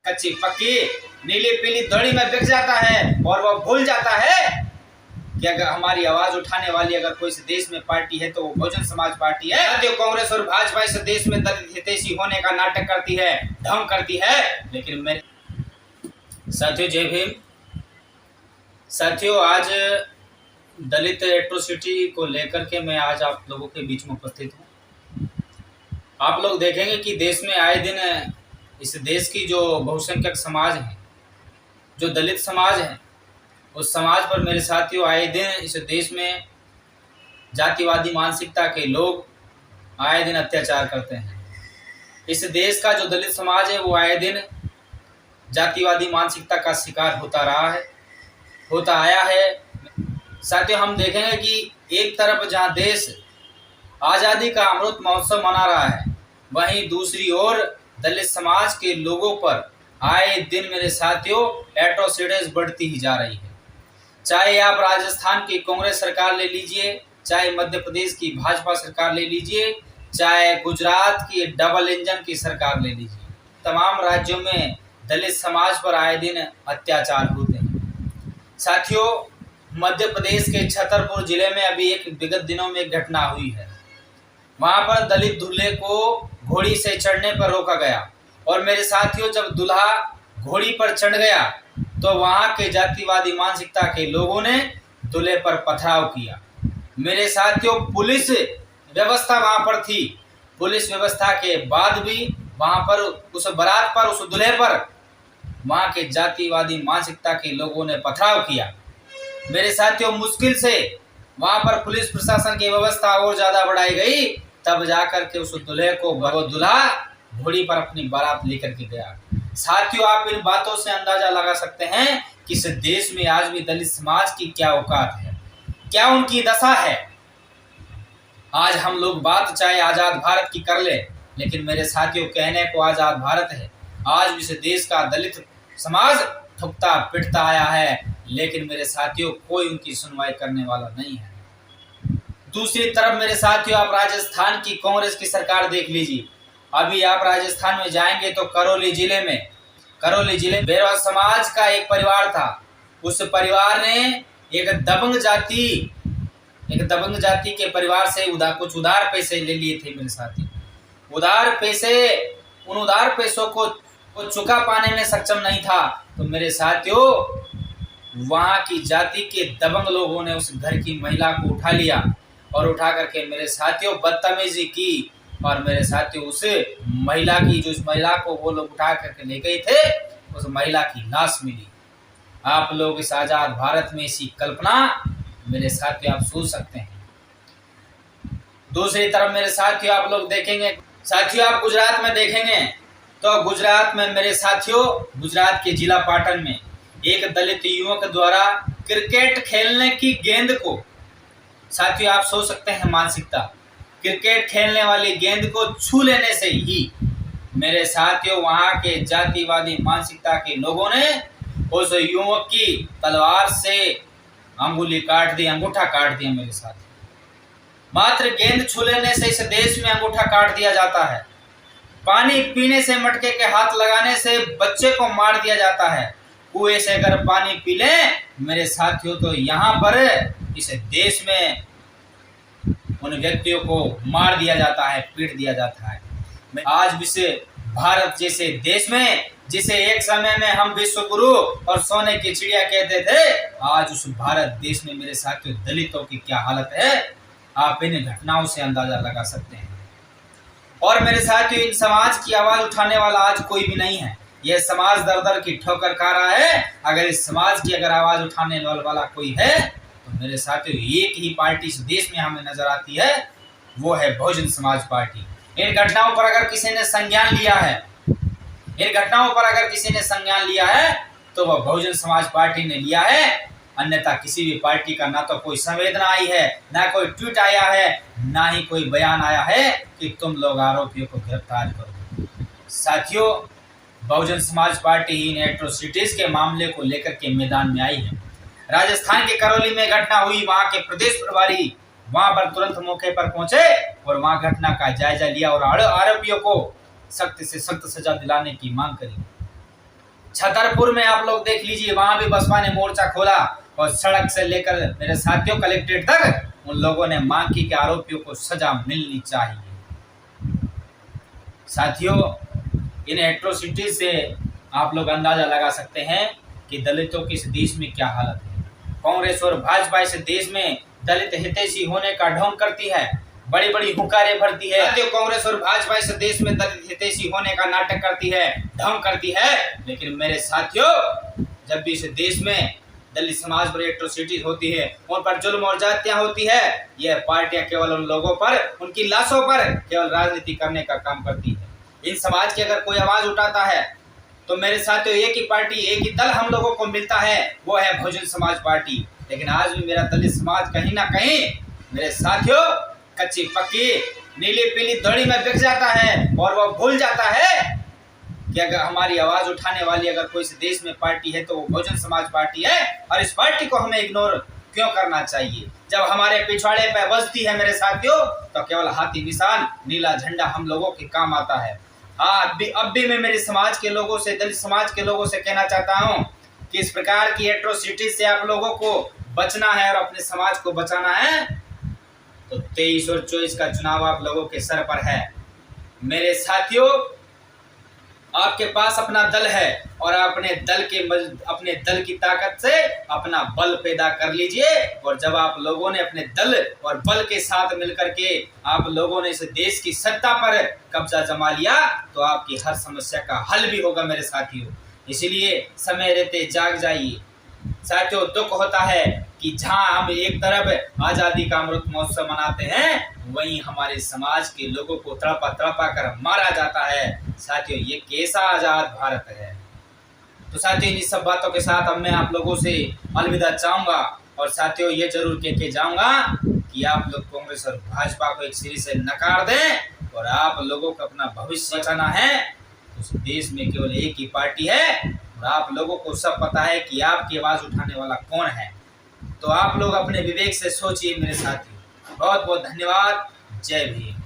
कच्ची पक्की नीली पीली दड़ी में बिक जाता है और वो भूल जाता है कि अगर हमारी आवाज उठाने वाली अगर कोई देश में पार्टी है तो वो बहुजन समाज पार्टी है। जो कांग्रेस और भाजपा इस देश में दलित हितैषी होने का नाटक करती है, ढंग करती है। लेकिन मेरे साथियों, जय भीम। साथियों, आज दलित एट्रोसिटी को लेकर के मैं आज आप लोगों के बीच में उपस्थित हूँ। आप लोग देखेंगे कि देश में आए दिन इस देश की जो बहुसंख्यक समाज है, जो दलित समाज है, उस समाज पर मेरे साथियों आए दिन इस देश में जातिवादी मानसिकता के लोग आए दिन अत्याचार करते हैं। इस देश का जो दलित समाज है वो आए दिन जातिवादी मानसिकता का शिकार होता रहा है, होता आया है। साथियों, हम देखेंगे कि एक तरफ जहां देश आज़ादी का अमृत महोत्सव मना रहा है, वहीं दूसरी ओर दलित समाज के लोगों पर आए दिन मेरे साथियों एट्रोसिटीज बढ़ती ही जा रही है। चाहे आप राजस्थान की कांग्रेस सरकार ले लीजिए, चाहे मध्य प्रदेश की भाजपा सरकार ले लीजिए, चाहे गुजरात की डबल इंजन की सरकार ले लीजिए, तमाम राज्यों में दलित समाज पर आए दिन अत्याचार होते हैं। साथियों, मध्य प्रदेश के छतरपुर जिले में अभी एक विगत दिनों में एक घटना हुई है। वहां पर दलित दूल्हे को घोड़ी से चढ़ने पर रोका गया और मेरे साथियों जब दूल्हा घोड़ी पर चढ़ गया तो वहां के जातिवादी मानसिकता के लोगों ने दूल्हे पर पथराव किया। मेरे साथियों, पुलिस व्यवस्था वहां पर थी। पुलिस व्यवस्था के बाद भी वहां पर उस बारात पर, उस दूल्हे पर वहां के जातिवादी मानसिकता के लोगों ने पथराव किया। मेरे साथियों, मुश्किल से वहां पर पुलिस प्रशासन की व्यवस्था और ज्यादा बढ़ाई गई, तब जाकर के उस दूल्हे को वो दूल्हा घोड़ी पर अपनी बारात लेकर के गया। साथियों, आप इन बातों से अंदाजा लगा सकते हैं कि इस देश में आज भी दलित समाज की क्या औकात है, क्या उनकी दशा है। आज हम लोग बात चाहे आजाद भारत की कर ले, लेकिन मेरे साथियों कहने को आजाद भारत है, आज भी इस देश का दलित समाज थुकता पिटता आया है, लेकिन मेरे साथियों कोई उनकी सुनवाई करने वाला नहीं है। दूसरी तरफ मेरे साथियों आप राजस्थान की कांग्रेस की सरकार देख लीजिए। अभी आप राजस्थान में जाएंगे तो करौली जिले में बेरवा समाज का एक परिवार था। उस परिवार ने एक दबंग जाति के परिवार से कुछ उधार पैसे ले लिए थे। मेरे साथी उन उधार पैसों को चुका पाने में सक्षम नहीं था, तो मेरे साथियों वहां की जाति के दबंग लोगों ने उस घर की महिला को उठा लिया और उठा करके मेरे साथियों बदतमीजी की। और मेरे साथियों उस महिला को वो लोग उठा करके ले गए थे, उस महिला की लाश मिली। आप लोग इस आजाद भारत में इसी कल्पना मेरे साथियों आप सोच सकते हैं। दूसरी तरफ मेरे साथियों आप लोग देखेंगे, साथियों आप गुजरात में देखेंगे तो गुजरात में मेरे साथियों गुजरात के जिला पाटन में एक दलित युवक द्वारा क्रिकेट खेलने की गेंद को, साथियों आप सोच सकते हैं मानसिकता, क्रिकेट खेलने वाली गेंद को छू लेने से ही मेरे साथियों वहां के जातिवादी मानसिकता के लोगों ने उस युवक की तलवार से अंगूठा काट दिया। मेरे साथ मात्र गेंद छू लेने से इस देश में अंगूठा काट दिया जाता है। पानी पीने से मटके के हाथ लगाने से बच्चे को मार दिया जाता है। कुएं से अगर पानी पी ले मेरे साथियों तो यहाँ पर इस देश में उन व्यक्तियों को मार दिया जाता है, पीट दिया जाता है। आज विश्व भारत जैसे देश में, जिसे एक समय में हम विश्व गुरु और सोने की चिड़िया कहते थे, आज उस भारत देश में मेरे साथियों दलितों की क्या हालत है, आप इन घटनाओं से अंदाजा लगा सकते हैं। और मेरे साथियों इन समाज की आवाज उठाने वाला आज कोई भी नहीं है। यह समाज दर दर की ठोकर खा रहा है। अगर इस समाज की आवाज उठाने वाला कोई है तो मेरे साथियों एक ही पार्टी इस देश में हमें नजर आती है, वो है बहुजन समाज पार्टी। इन घटनाओं पर अगर किसी ने संज्ञान लिया है तो वह बहुजन समाज पार्टी ने लिया है। अन्यथा किसी भी पार्टी का ना तो कोई संवेदना आई है, ना कोई ट्वीट आया है, ना ही कोई बयान आया है कि तुम लोग आरोपियों को गिरफ्तार करो। साथियों, बहुजन समाज पार्टी इन एट्रोसिटीज के मामले को लेकर के मैदान में आई है। राजस्थान के करौली में घटना हुई, वहां के प्रदेश प्रभारी वहां पर तुरंत मौके पर पहुंचे और वहां घटना का जायजा लिया और आरोपियों को सख्त से सख्त सजा दिलाने की मांग करी। छतरपुर में आप लोग देख लीजिए, वहां भी बसपा ने मोर्चा खोला और सड़क से लेकर मेरे साथियों कलेक्ट्रेट तक उन लोगों ने मांग की कि आरोपियों को सजा मिलनी चाहिए। साथियों, इन एट्रोसिटी से आप लोग अंदाजा लगा सकते हैं कि दलितों की इस देश में क्या हालत है। कांग्रेस और भाजपा इस देश में दलित हितैषी होने का ढोंग करती है, बड़ी बड़ी हुंकारे भरती है। कांग्रेस और भाजपा इस देश में दलित हितैषी होने का नाटक करती है, ढोंग करती है। लेकिन मेरे साथियों, जब भी इस देश में दलित समाज पर एट्रोसिटीज होती है, उन पर जुल्म और जातियां होती है, यह पार्टियां केवल उन लोगों पर, उनकी लाशों पर केवल राजनीति करने का काम करती है। इन समाज की अगर कोई आवाज उठाता है तो मेरे साथियों एक ही पार्टी, एक ही दल हम लोगों को मिलता है, वो है बहुजन समाज पार्टी। लेकिन आज भी मेरा दलित समाज कहीं ना कहीं मेरे साथियों कच्ची पक्की नीली पीली दड़ी में बिक जाता है और वो भूल जाता है कि अगर हमारी आवाज उठाने वाली अगर कोई इस देश में पार्टी है तो वो बहुजन समाज पार्टी है। और इस पार्टी को हमें इग्नोर क्यों करना चाहिए? जब हमारे पिछवाड़े पे बजती है मेरे साथियों, तो केवल हाथी निशान नीला झंडा हम लोगों के काम आता है। हाँ, अब भी मैं मेरे समाज के लोगों से, दलित समाज के लोगों से कहना चाहता हूँ कि इस प्रकार की एट्रोसिटी से आप लोगों को बचना है और अपने समाज को बचाना है, तो 23 और 24 का चुनाव आप लोगों के सर पर है। मेरे साथियों, आपके पास अपना दल है और अपने दल की ताकत से अपना बल पैदा कर लीजिए। और जब आप लोगों ने अपने दल और बल के साथ मिलकर के आप लोगों ने इस देश की सत्ता पर कब्जा जमा लिया, तो आपकी हर समस्या का हल भी होगा मेरे साथियों। इसलिए समय रहते जाग जाइए। साथियों, दुख होता है कि जहां हम एक तरफ आजादी का अमृत महोत्सव मनाते हैं, वहीं हमारे समाज के लोगों को तड़पा तड़पा कर मारा जाता है। साथियों, ये कैसा आजाद भारत है? तो साथियों, इन सब बातों के साथ अब मैं आप लोगों से अलविदा चाहूंगा। और साथियों, ये जरूर कह के जाऊंगा कि आप लोग कांग्रेस और भाजपा को एक सिरे से नकार दें और आप लोगों को अपना भविष्य बचाना है। उस देश में केवल एक ही पार्टी है और आप लोगों को सब पता है कि आपकी आवाज उठाने वाला कौन है। तो आप लोग अपने विवेक से सोचिए मेरे साथी। बहुत बहुत धन्यवाद। जय भीम।